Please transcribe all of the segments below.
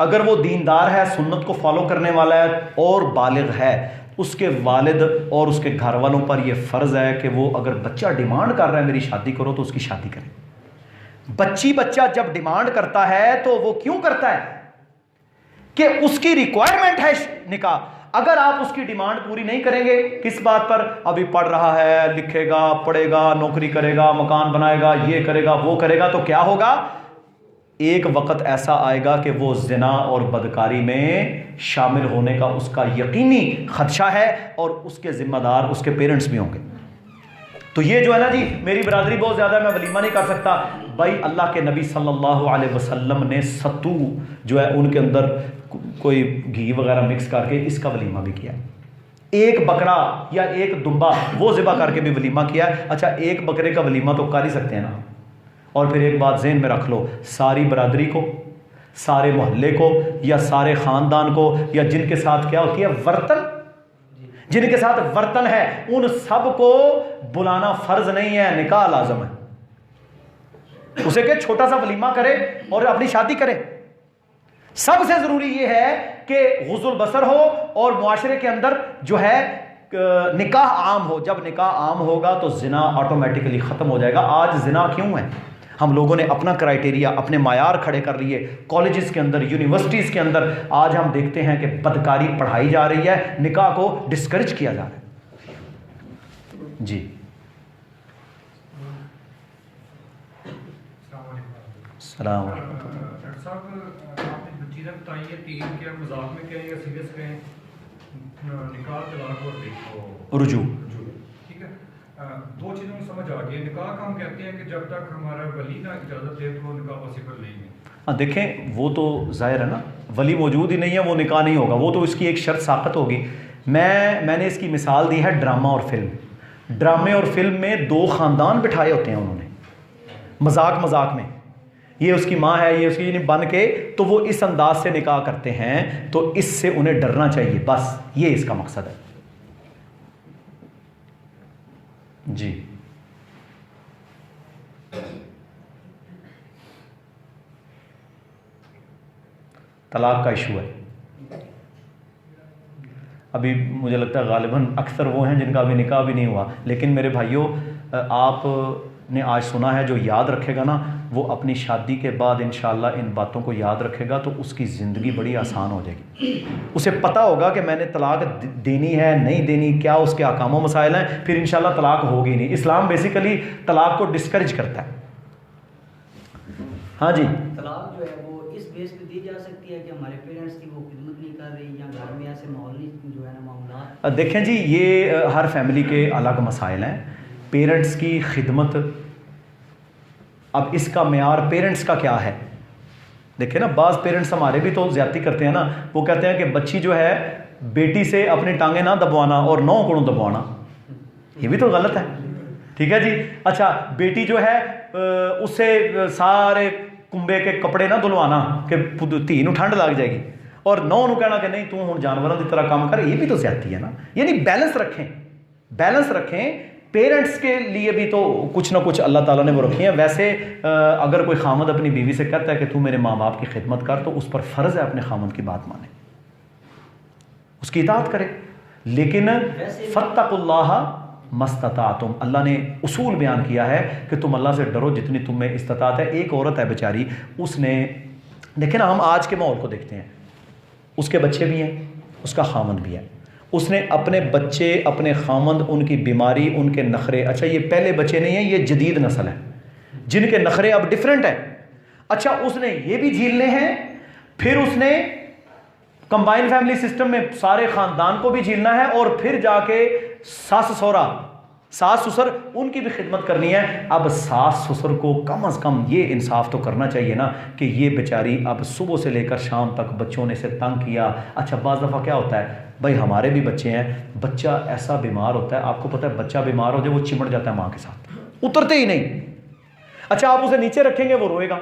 अगर वो दीनदार है, सुन्नत को फॉलो करने वाला है और बालिग है, उसके वालिद और उसके घर वालों पर यह फ़र्ज़ है कि वो अगर बच्चा डिमांड कर रहा है मेरी शादी करो तो उसकी शादी करें। बच्चा जब डिमांड करता है तो वो क्यों करता है कि उसकी रिक्वायरमेंट है निकाह। अगर आप उसकी डिमांड पूरी नहीं करेंगे, किस बात पर, अभी पढ़ रहा है, लिखेगा, पढ़ेगा, नौकरी करेगा, मकान बनाएगा, ये करेगा, वो करेगा, तो क्या होगा, एक वक्त ऐसा आएगा कि वो जिना और बदकारी में शामिल होने का उसका यकीनी खदशा है और उसके जिम्मेदार उसके पेरेंट्स भी होंगे। तो ये जो है ना जी, मेरी बरादरी बहुत ज़्यादा, मैं वलीमा नहीं कर सकता। भाई अल्लाह के नबी सल्लल्लाहु अलैहि वसल्लम ने सत्तू जो है उनके अंदर कोई घी वगैरह मिक्स करके इसका वलीमा भी किया। एक बकरा या एक दुम्बा वो ज़िबा करके भी वलीमा किया। अच्छा, एक बकरे का वलीमा तो कर ही सकते हैं ना। और फिर एक बात ज़हन में रख लो, सारी बरादरी को, सारे मोहल्ले को या सारे ख़ानदान को, या जिनके साथ क्या होती है वर्तन, जिनके साथ वर्तन है, उन सब को बुलाना फर्ज नहीं है, निकाह लाज़िम है। उसे क्या छोटा सा वलीमा करे और अपनी शादी करे। सबसे जरूरी यह है कि गुज़ुल बसर हो और मुआशरे के अंदर जो है निकाह आम हो। जब निकाह आम होगा तो जिना ऑटोमेटिकली ख़त्म हो जाएगा। आज जिना क्यों है? हम लोगों ने अपना क्राइटेरिया, अपने मायार खड़े कर लिए। कॉलेजेस के अंदर, यूनिवर्सिटीज़ के अंदर आज हम देखते हैं कि बदकारी पढ़ाई जा रही है, निकाह को डिस्करेज किया जा रहा है। जी सलाम। डॉक्टर साहब, आपने जो चीज़ें बताई है, तीन क्या मजाक में कहें या सीरियस कहें, निकाह, तलाक और रुजू, ठीक है, दो चीज़ों में समझ आ गई। निकाह का हम कहते हैं कि जब तक हमारा वली ना इजाज़त दे तो निकाह पॉसिबल नहीं है। हाँ देखें, वो तो जाहिर है ना, वली मौजूद ही नहीं है, वो निकाह नहीं होगा। वो तो इसकी एक शर्त साक़त होगी। मैंने इसकी मिसाल दी है ड्रामा और फिल्म। ड्रामे और फिल्म में दो ख़ानदान बिठाए होते हैं उन्होंने, मजाक में, ये उसकी माँ है, ये उसकी बन के, तो वो इस अंदाज से निकाह करते हैं, तो इससे उन्हें डरना चाहिए। बस ये इसका मकसद है। जी तलाक का इशू है। अभी मुझे लगता है गालिबन अक्सर वो हैं जिनका अभी निकाह भी नहीं हुआ। लेकिन मेरे भाइयों, आपने आज सुना है, जो याद रखेगा ना वो अपनी शादी के बाद इंशाअल्लाह इन बातों को याद रखेगा तो उसकी ज़िंदगी बड़ी आसान हो जाएगी। उसे पता होगा कि मैंने तलाक देनी है, नहीं देनी, क्या उसके अहकाम व मसाइल हैं, फिर इंशाअल्लाह तलाक होगी नहीं। इस्लाम बेसिकली तलाक को डिस्करेज करता है। हाँ जी, तलाक जो है वो इस बेस पे दी जा सकती है कि हमारे पेरेंट्स की वो खिदमत नहीं कर रही या घर में ऐसे माहौल नहीं जो है ना मामला। देखें जी, ये हर फैमिली के अलग मसाइल हैं। पेरेंट्स की खिदमत, अब इसका मेयार पेरेंट्स का क्या है? देखें ना, बाज़ पेरेंट्स हमारे भी तो ज़्यादती करते हैं ना। वो कहते हैं कि बच्ची जो है बेटी से अपनी टांगें ना दबवाना और नौ को दबवाना, ये भी तो गलत है। ठीक है जी। अच्छा, बेटी जो है उससे सारे कुंबे के कपड़े ना धुलवाना कि धी नूं ठंड लग जाएगी, और नौ नूं कहना कि नहीं तू हुण जानवरों की तरह काम कर, ये भी तो ज़्यादती है ना। यानी बैलेंस रखें, बैलेंस रखें। पेरेंट्स के लिए भी तो कुछ ना कुछ अल्लाह ताला ने वो रखी है। वैसे अगर कोई खामद अपनी बीवी से कहता है कि तू मेरे माँ बाप की खिदमत कर, तो उस पर फ़र्ज़ है अपने खामद की बात माने, उसकी इताअत करे। लेकिन फत्तकुल्लाह मस्ततातुम, अल्लाह ने उसूल बयान किया है कि तुम अल्लाह से डरो जितनी तुम में इस्तात है। एक औरत है बेचारी, उसने, देखे ना, हम आज के माहौल को देखते हैं, उसके बच्चे भी हैं, उसका खामद भी है। उसने अपने बच्चे, अपने खामद, उनकी बीमारी, उनके नखरे, अच्छा ये पहले बच्चे नहीं हैं, ये जदीद नस्ल है जिनके नखरे अब डिफरेंट हैं। अच्छा, उसने ये भी झेलने हैं, फिर उसने कंबाइन फैमिली सिस्टम में सारे ख़ानदान को भी झेलना है, और फिर जाके सास ससुरा, सास ससुर, उनकी भी खिदमत करनी है। अब सास ससुर को कम अज़ कम ये इंसाफ तो करना चाहिए ना कि ये बेचारी अब सुबह से लेकर शाम तक बच्चों ने से तंग किया। अच्छा, बाज़ दफ़ा क्या होता है भाई, हमारे भी बच्चे हैं, बच्चा ऐसा बीमार होता है, आपको पता है बच्चा बीमार हो जाए वो चिमट जाता है माँ के साथ, उतरते ही नहीं। अच्छा, आप उसे नीचे रखेंगे वो रोएगा,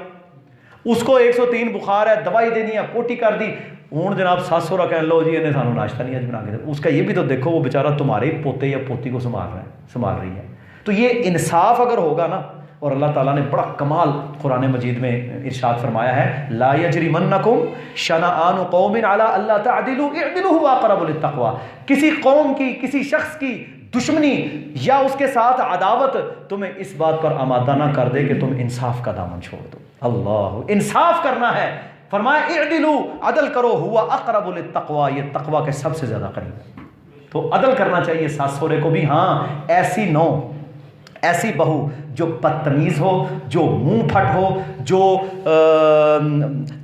उसको 103 बुखार है, दवाई देनी है, पोटी कर दी, हूँ जनाब सास सौरा कह लो जी इन्हें सानू नाश्ता नहीं आज बना के। उसका ये भी तो देखो, वो बेचारा तुम्हारे पोते या पोती को संभाल रहा है, संभाल रही है। तो ये इंसाफ अगर होगा ना, और अल्लाह ताला ने बड़ा कमाल कुरान मजीद में इरशाद फरमाया है, ला यजरिमन्नकुम शनआनु कौमिन अला अल्ला तअदिलु इअदिलु हुवा अक़रबु लित्तक़वा। किसी कौम की, किसी शख्स की दुश्मनी या उसके साथ अदावत तुम्हें इस बात पर आमादा ना कर दे कि तुम इंसाफ का दामन छोड़ दो। अल्लाह, इंसाफ करना है, फरमाया इअदिलु, अदल करो, हुवा अक़रबु लित्तक़वा, ये तक़वा के सबसे ज़्यादा करीब है। तो अदल करना चाहिए सास सहुरे को भी। हाँ, ऐसी नौ, ऐसी बहू जो बदतमीज़ हो, जो मुंह फट हो, जो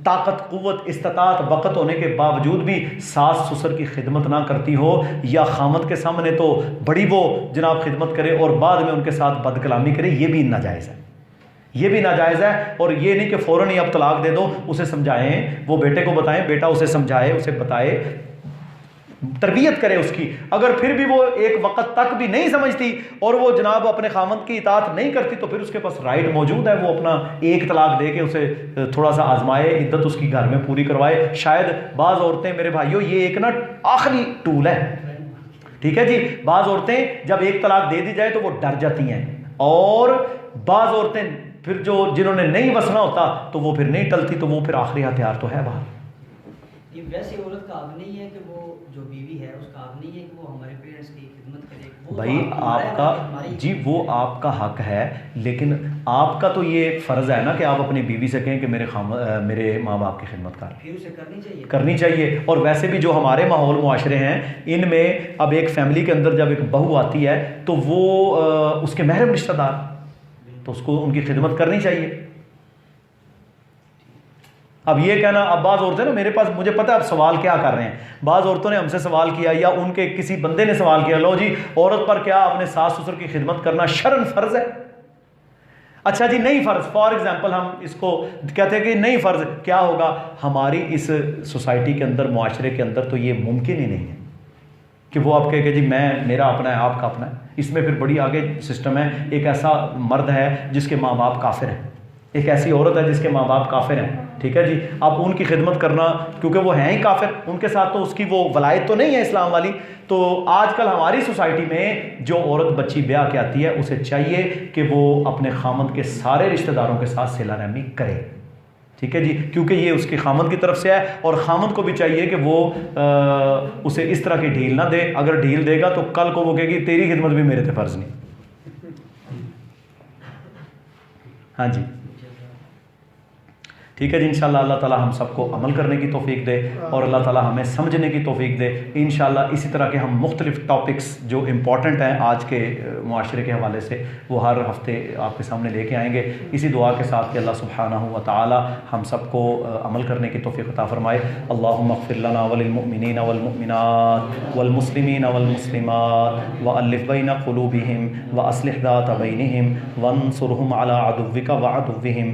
ताकत कुव्वत इस्तात वक़्त होने के बावजूद भी सास ससुर की खिदमत ना करती हो, या खामद के सामने तो बड़ी वो जनाब खिदमत करे और बाद में उनके साथ बदकलामी करे, ये भी नाजायज़ है, ये भी नाजायज़ है। और ये नहीं कि फ़ौरन ही अब तलाक दे दो, उसे समझाएं, वो बेटे को बताएं, बेटा उसे समझाए, उसे बताए, तरबियत करे उसकी। अगर फिर भी वो एक वक्त तक भी नहीं समझती और वो जनाब अपने खामद की इताअत नहीं करती, तो फिर उसके पास राइट मौजूद है, वो अपना एक तलाक दे के उसे थोड़ा सा आजमाए, इद्दत उसकी घर में पूरी करवाए। शायद बाज़ औरतें, मेरे भाइयों, ये एक ना आखिरी टूल है, ठीक है जी। बाज़ औरतें जब एक तलाक दे दी जाए तो वो डर जाती हैं, और बाज़ औरतें फिर जो जिन्होंने नहीं बसना होता तो वो फिर नहीं टलती, तो वो फिर आखिरी हथियार तो है बाहर। ये वैसे औरत का हक नहीं है कि वो जो बीवी है उसका हक नहीं है कि वो हमारे पेरेंट्स की खिदमत करे। वो भाई तो हमारा आपका जी, वो आपका हक है, लेकिन आपका तो ये फ़र्ज़ है ना कि आप अपनी बीवी से कहें कि मेरे माँ बाप की खिदमत कर, फिर उसे करनी चाहिए। और वैसे भी जो हमारे माहौल मुआशरे हैं, इनमें अब एक फ़ैमिली के अंदर जब एक बहू आती है तो वो उसके महरम रिश्तेदार, तो उसको उनकी खिदमत करनी चाहिए। अब ये कहना, अब बाज़ औरतें ना, मेरे पास, मुझे पता है आप सवाल क्या कर रहे हैं, बाज़ औरतों ने हमसे सवाल किया या उनके किसी बंदे ने सवाल किया, लो जी औरत पर क्या अपने सास ससुर की खिदमत करना शरन फ़र्ज़ है? अच्छा जी, नहीं फ़र्ज़, फॉर एग्जांपल हम इसको कहते हैं कि नहीं फ़र्ज़, क्या होगा? हमारी इस सोसाइटी के अंदर, मुआशरे के अंदर तो ये मुमकिन ही नहीं है कि वो आप कहे कि जी मेरा अपना है, आपका अपना है। इसमें फिर बड़ी आगे सिस्टम है। एक ऐसा मर्द है जिसके माँ बाप काफिर हैं, एक ऐसी औरत है जिसके माँ बाप काफिर हैं, ठीक है जी। अब उनकी खिदमत करना, क्योंकि वो हैं ही काफिर, उनके साथ तो उसकी वो वलायत तो नहीं है इस्लाम वाली। तो आजकल हमारी सोसाइटी में जो औरत बच्ची ब्याह के आती है, उसे चाहिए कि वो अपने खामद के सारे रिश्तेदारों के साथ सिला रहमी करे, ठीक है जी, क्योंकि ये उसके खामद की तरफ से है। और खामद को भी चाहिए कि वो उसे इस तरह की ढील ना दे। अगर ढील देगा तो कल को वो कहेगी तेरी खिदमत भी मेरे पे फ़र्ज़ नहीं। हाँ जी, ठीक है जी। इंशाल्लाह अल्लाह ताला हम सबको अमल करने की तौफीक दे और अल्लाह ताला हमें समझने की तौफीक दे। इंशाल्लाह इसी तरह के हम मुख्तलिफ़ टॉपिक्स जो इम्पॉर्टेंट हैं आज के मुआशरे के हवाले से, वो हर हफ्ते आपके सामने लेके आएंगे, इसी दुआ के साथ कि अल्लाह सुब्हानहू व तआला हम सबको अमल करने की तौफीक अता फ़रमाए। अल्लाहुम्मा इग़फ़िर लना व लिल मुअमिनीना वल मुअमिनात वल मुस्लिमीना वल मुस्लिमात व अलिफ़ बैना क़ुलूबिहिम व अस्लिह ज़ात बैनिहिम वंसुरहुम अला अदुव्विका व अदुव्विहिम।